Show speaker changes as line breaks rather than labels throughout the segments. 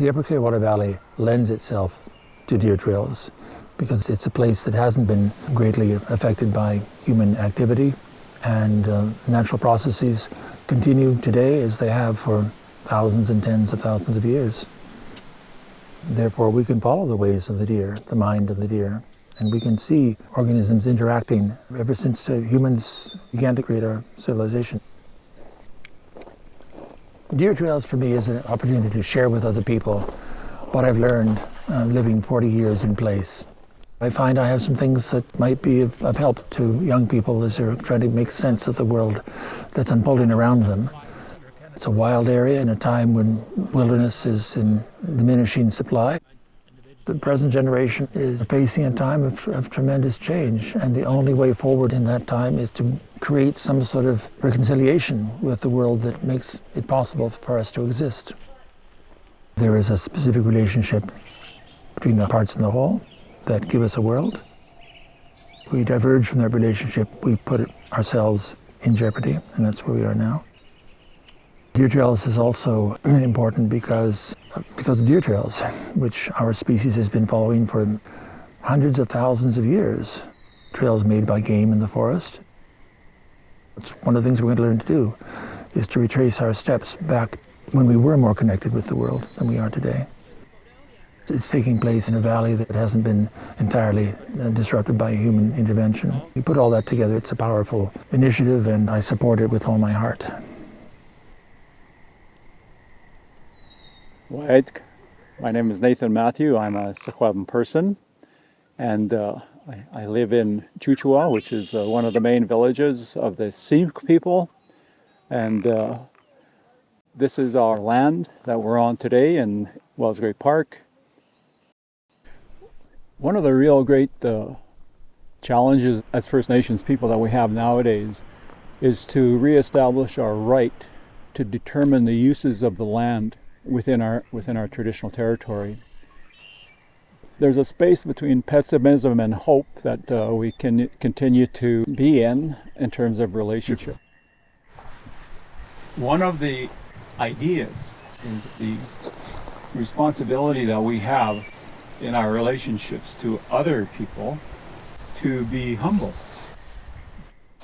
The Upper Clearwater Valley lends itself to deer trails because it's a place that hasn't been greatly affected by human activity, and natural processes continue today as they have for thousands and tens of thousands of years. Therefore, we can follow the ways of the deer, the mind of the deer, and we can see organisms interacting ever since humans began to create our civilization. Deer Trails for me is an opportunity to share with other people what I've learned living 40 years in place. I find I have some things that might be of help to young people as they're trying to make sense of the world that's unfolding around them. It's a wild area in a time when wilderness is in diminishing supply. The present generation is facing a time of tremendous change, and the only way forward in that time is to create some sort of reconciliation with the world that makes it possible for us to exist. There is a specific relationship between the parts and the whole that give us a world. If we diverge from that relationship, we put ourselves in jeopardy, and that's where we are now. Deertrails is also important because of deer trails, which our species has been following for hundreds of thousands of years. Trails made by game in the forest. It's one of the things we're going to learn to do, is to retrace our steps back when we were more connected with the world than we are today. It's taking place in a valley that hasn't been entirely disrupted by human intervention. You put all that together, it's a powerful initiative, and I support it with all my heart.
My name is Nathan Matthew. I'm a Secwepemc person, and I live in Chuchua, which is one of the main villages of the Seek people. And this is our land that we're on today in Wells Great Park. One of the real great challenges as First Nations people that we have nowadays is to reestablish our right to determine the uses of the land within our traditional territory. There's a space between pessimism and hope that we can continue to be in terms of relationship. One of the ideas is the responsibility that we have in our relationships to other people to be humble.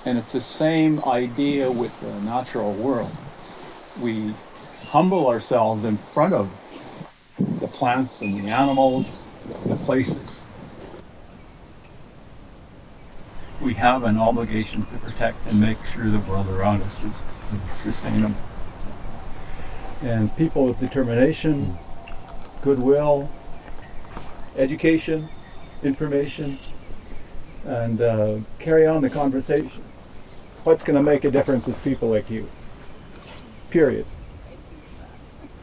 And it's the same idea with the natural world. We humble ourselves in front of the plants and the animals, the places. We have an obligation to protect and make sure the world around us is sustainable. And people with determination, goodwill, education, information, and carry on the conversation. What's going to make a difference is people like you. Period.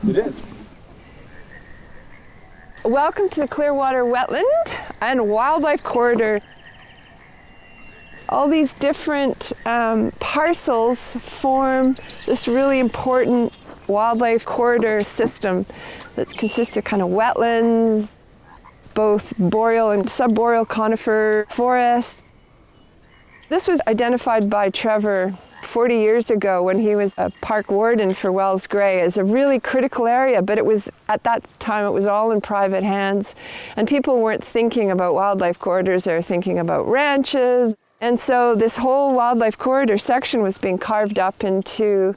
It is.
Welcome to the Clearwater Wetland and Wildlife Corridor. All these different parcels form this really important wildlife corridor system that consists of kind of wetlands, both boreal and subboreal conifer forests. This was identified by Trevor 40 years ago when he was a park warden for Wells Grey as a really critical area, but it was, at that time, it was all in private hands, and people weren't thinking about wildlife corridors, they were thinking about ranches. And so this whole wildlife corridor section was being carved up into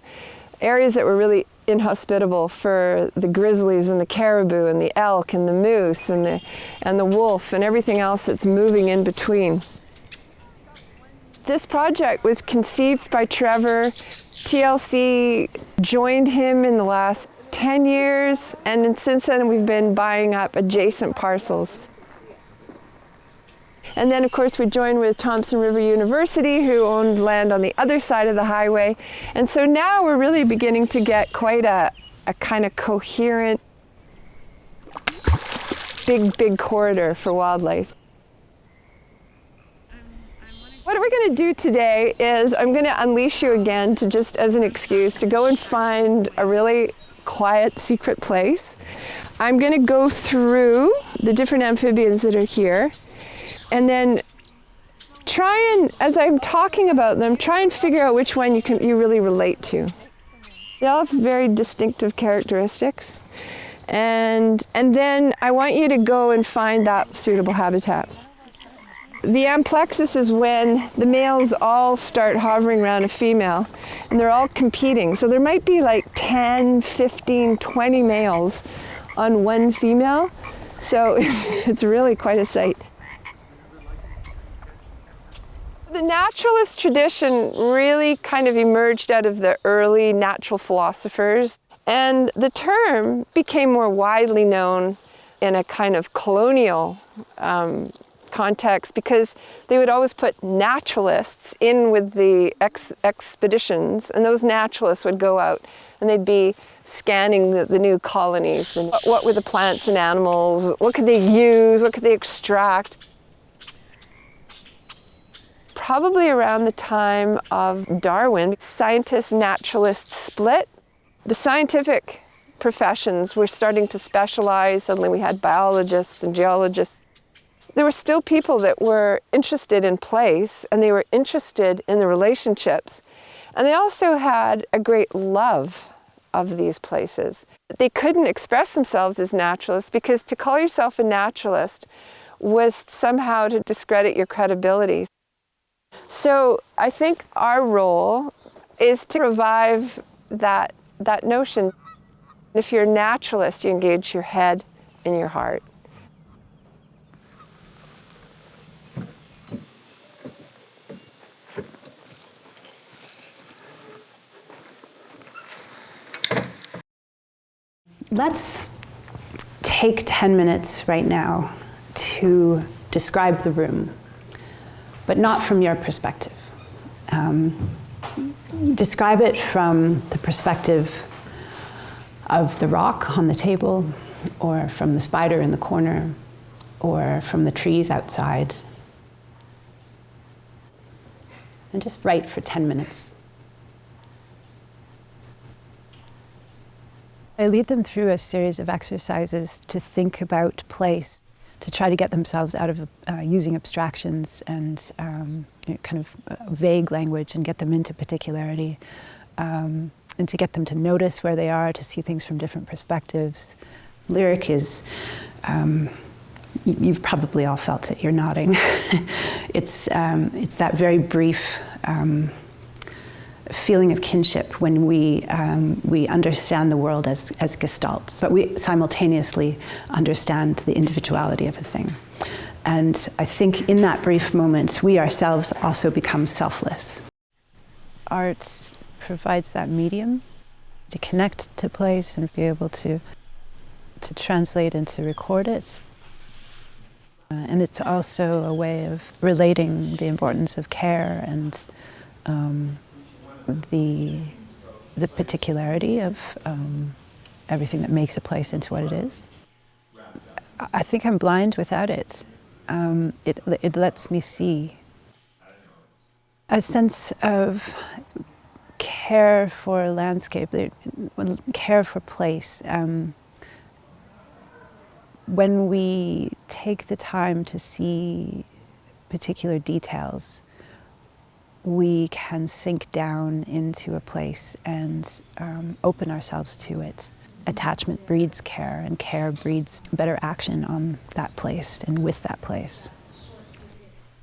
areas that were really inhospitable for the grizzlies and the caribou and the elk and the moose and the wolf and everything else that's moving in between. This project was conceived by Trevor. TLC joined him in the last 10 years, and since then we've been buying up adjacent parcels. And then of course we joined with Thompson River University, who owned land on the other side of the highway. And so now we're really beginning to get quite a kind of coherent, big corridor for wildlife. What we're going to do today is I'm going to unleash you again to just as an excuse to go and find a really quiet, secret place. I'm going to go through the different amphibians that are here, and then try and, as I'm talking about them, try and figure out which one you really relate to. They all have very distinctive characteristics. And then I want you to go and find that suitable habitat. The amplexus is when the males all start hovering around a female and they're all competing. So there might be like 10, 15, 20 males on one female. So it's really quite a sight. The naturalist tradition really kind of emerged out of the early natural philosophers, and the term became more widely known in a kind of colonial context, because they would always put naturalists in with the expeditions, and those naturalists would go out and they'd be scanning the new colonies, and what were the plants and animals, what could they use, what could they extract. Probably around the time of Darwin, scientist-naturalist split. The scientific professions were starting to specialize. Suddenly we had biologists and geologists. There were still people that were interested in place, and they were interested in the relationships. And they also had a great love of these places. They couldn't express themselves as naturalists, because to call yourself a naturalist was somehow to discredit your credibility. So I think our role is to revive that notion. If you're a naturalist, you engage your head and your heart.
Let's take 10 minutes right now to describe the room, but not from your perspective. Describe it from the perspective of the rock on the table, or from the spider in the corner, or from the trees outside. And just write for 10 minutes. I lead them through a series of exercises to think about place, to try to get themselves out of using abstractions and kind of vague language, and get them into particularity, and to get them to notice where they are, to see things from different perspectives. Lyric is, you've probably all felt it, you're nodding. It's that very brief feeling of kinship when we understand the world as gestalts, but we simultaneously understand the individuality of a thing. And I think in that brief moment, we ourselves also become selfless. Art provides that medium to connect to place and be able to translate and to record it. And it's also a way of relating the importance of care and the particularity of everything that makes a place into what it is. I think I'm blind without it. It lets me see a sense of care for landscape, care for place. When we take the time to see particular details, we can sink down into a place and open ourselves to it. Attachment breeds care, and care breeds better action on that place and with that place.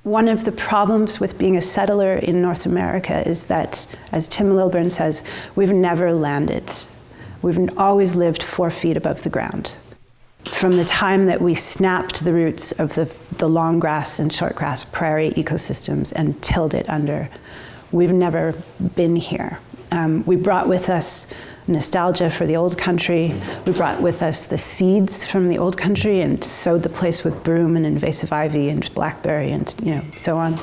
One of the problems with being a settler in North America is that, as Tim Lilburn says, we've never landed. We've always lived 4 feet above the ground. From the time that we snapped the roots of the long grass and short grass prairie ecosystems and tilled it under, we've never been here. We brought with us nostalgia for the old country. We brought with us the seeds from the old country and sowed the place with broom and invasive ivy and blackberry and so on.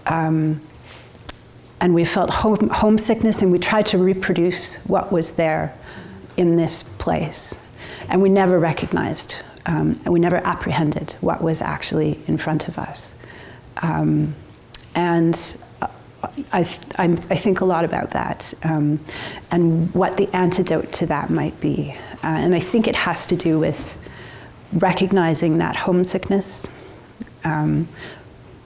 And we felt homesickness, and we tried to reproduce what was there in this place. And we never recognized, and we never apprehended what was actually in front of us. And I think a lot about that, and what the antidote to that might be. And I think it has to do with recognizing that homesickness,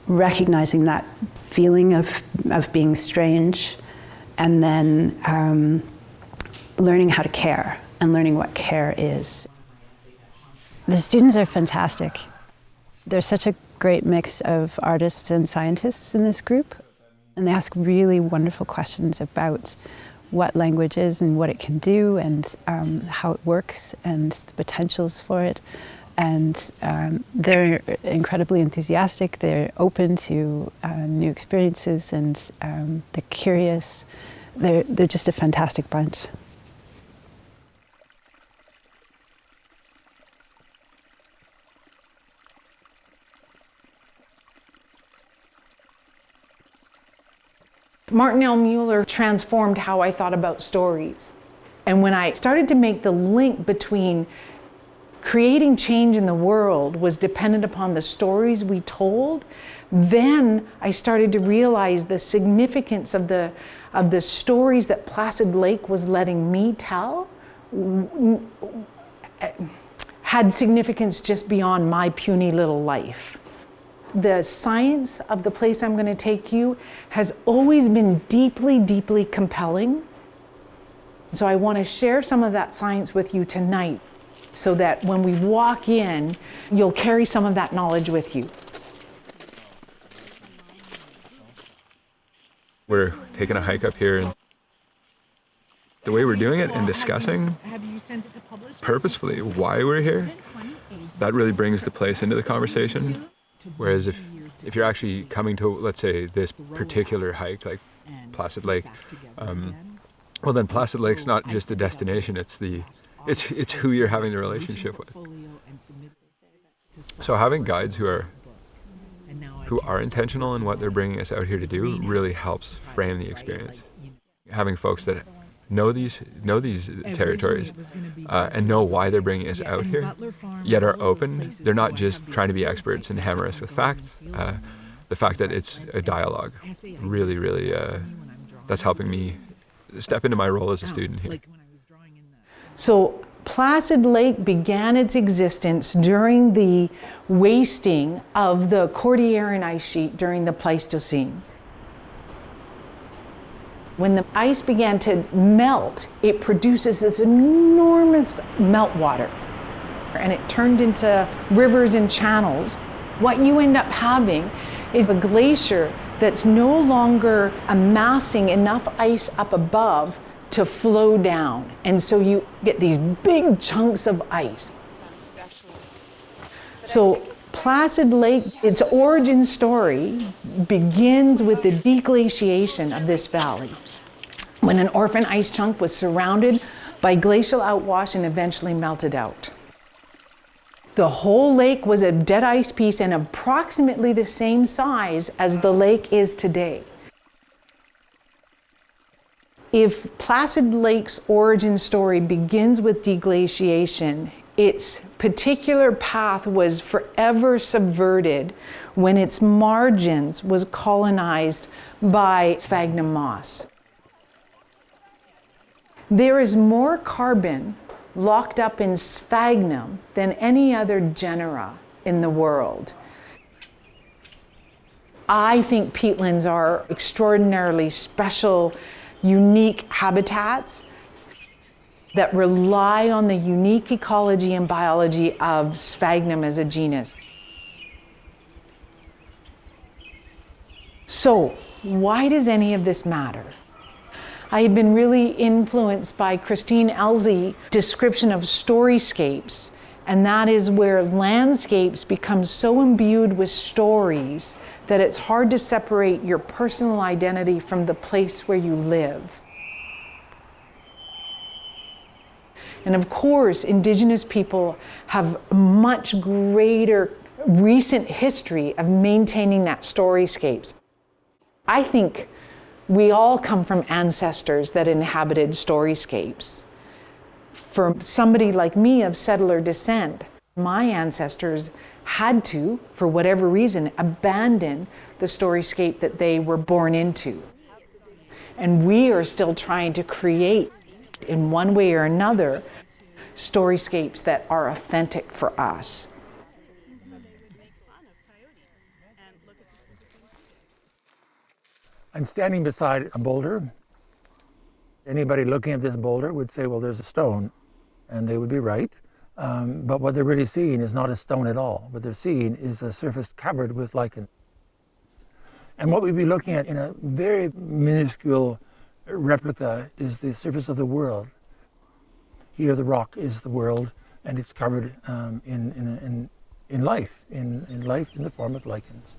recognizing that feeling of being strange, and then learning how to care and learning what care is. The students are fantastic. There's such a great mix of artists and scientists in this group, and they ask really wonderful questions about what language is and what it can do and how it works and the potentials for it. And they're incredibly enthusiastic. They're open to new experiences, and they're curious. They're just a fantastic bunch.
Martin L. Mueller transformed how I thought about stories. And when I started to make the link between creating change in the world was dependent upon the stories we told, then I started to realize the significance of the stories that Placid Lake was letting me tell had significance just beyond my puny little life. The science of the place I'm going to take you has always been deeply, deeply compelling. So I want to share some of that science with you tonight so that when we walk in, you'll carry some of that knowledge with you.
We're taking a hike up here, and the way we're doing it and discussing purposefully why we're here, that really brings the place into the conversation. Whereas if you're actually coming to, let's say, this particular hike, like Placid Lake, well then Placid Lake's not just the destination, it's who you're having the relationship with. So having guides who are intentional in what they're bringing us out here to do really helps frame the experience. Having folks that know these territories and know why they're bringing us out here, yet are open. They're not just trying to be experts and hammer us with facts. The fact that it's a dialogue really, that's helping me step into my role as a student here.
So Placid Lake began its existence during the wasting of the Cordilleran ice sheet during the Pleistocene. When the ice began to melt, it produces this enormous meltwater, and it turned into rivers and channels. What you end up having is a glacier that's no longer amassing enough ice up above to flow down, and so you get these big chunks of ice. So Placid Lake, its origin story begins with the deglaciation of this valley, when an orphan ice chunk was surrounded by glacial outwash and eventually melted out. The whole lake was a dead ice piece and approximately the same size as the lake is today. If Placid Lake's origin story begins with deglaciation, its particular path was forever subverted when its margins was colonized by sphagnum moss. There is more carbon locked up in sphagnum than any other genera in the world. I think peatlands are extraordinarily special, unique habitats that rely on the unique ecology and biology of sphagnum as a genus. So, why does any of this matter? I have been really influenced by Christine Elzy's description of storyscapes, and that is where landscapes become so imbued with stories that it's hard to separate your personal identity from the place where you live. And of course, Indigenous people have a much greater recent history of maintaining that storyscapes. I think we all come from ancestors that inhabited storyscapes. For somebody like me of settler descent, my ancestors had to, for whatever reason, abandon the storyscape that they were born into. And we are still trying to create, in one way or another, storyscapes that are authentic for us.
I'm standing beside a boulder. Anybody looking at this boulder would say, well, there's a stone, and they would be right. But what they're really seeing is not a stone at all. What they're seeing is a surface covered with lichen. And what we'd be looking at in a very minuscule replica is the surface of the world. Here the rock is the world, and it's covered in life, in life in the form of lichens.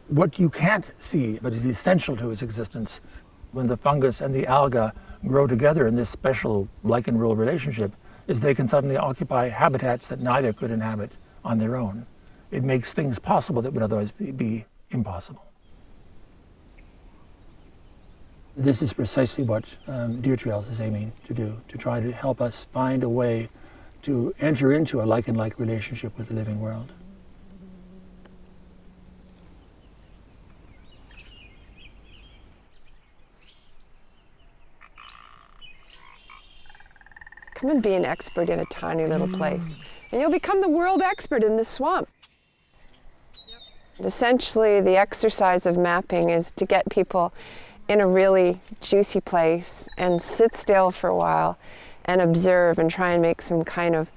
What you can't see, but is essential to its existence, when the fungus and the alga grow together in this special lichen-rule relationship, is they can suddenly occupy habitats that neither could inhabit on their own. It makes things possible that would otherwise be impossible. This is precisely what Deertrails is aiming to do, to try to help us find a way to enter into a lichen-like relationship with the living world.
Come and be an expert in a tiny little place, and you'll become the world expert in this swamp. Essentially, the exercise of mapping is to get people in a really juicy place and sit still for a while and observe and try and make some kind of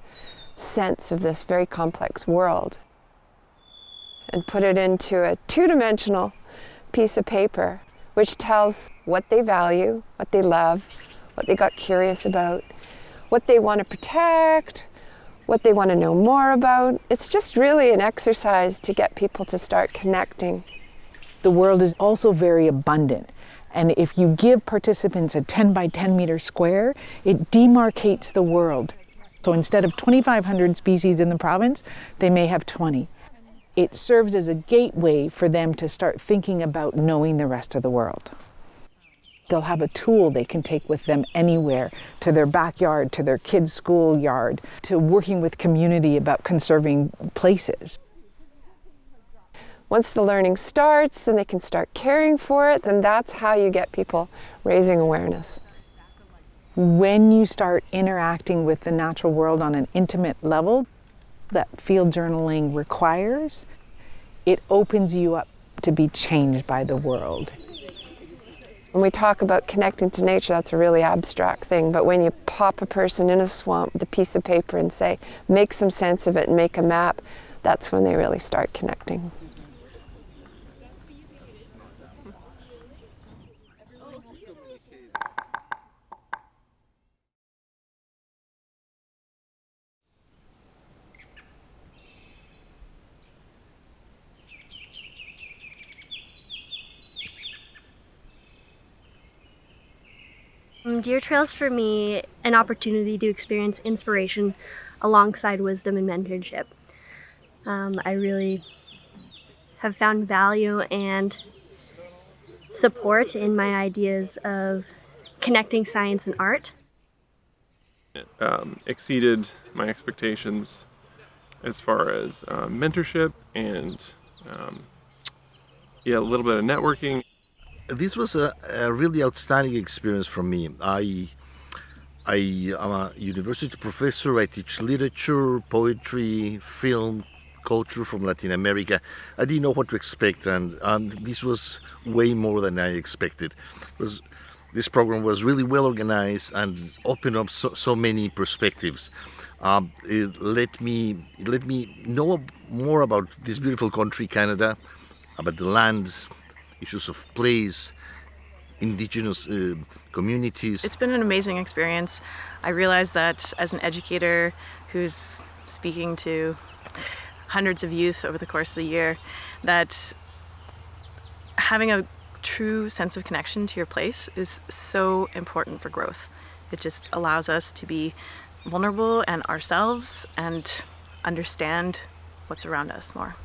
sense of this very complex world and put it into a two-dimensional piece of paper which tells what they value, what they love, what they got curious about, what they want to protect, what they want to know more about. It's just really an exercise to get people to start connecting.
The world is also very abundant. And if you give participants a 10 by 10 meter square, it demarcates the world. So instead of 2,500 species in the province, they may have 20. It serves as a gateway for them to start thinking about knowing the rest of the world. They'll have a tool they can take with them anywhere, to their backyard, to their kids' schoolyard, to working with community about conserving places.
Once the learning starts, then they can start caring for it, then that's how you get people raising awareness.
When you start interacting with the natural world on an intimate level that field journaling requires, it opens you up to be changed by the world.
When we talk about connecting to nature, that's a really abstract thing, but when you pop a person in a swamp with a piece of paper and say, make some sense of it and make a map, that's when they really start connecting.
Deertrails for me, an opportunity to experience inspiration alongside wisdom and mentorship. I really have found value and support in my ideas of connecting science and art.
It exceeded my expectations as far as mentorship and a little bit of networking.
This was a really outstanding experience for me. I am a university professor. I teach literature, poetry, film, culture from Latin America. I didn't know what to expect, and this was way more than I expected. This program was really well organized and opened up so many perspectives. It let me know more about this beautiful country, Canada, about the land, issues of place, Indigenous communities.
It's been an amazing experience. I realized that as an educator who's speaking to hundreds of youth over the course of the year, that having a true sense of connection to your place is so important for growth. It just allows us to be vulnerable and ourselves and understand what's around us more.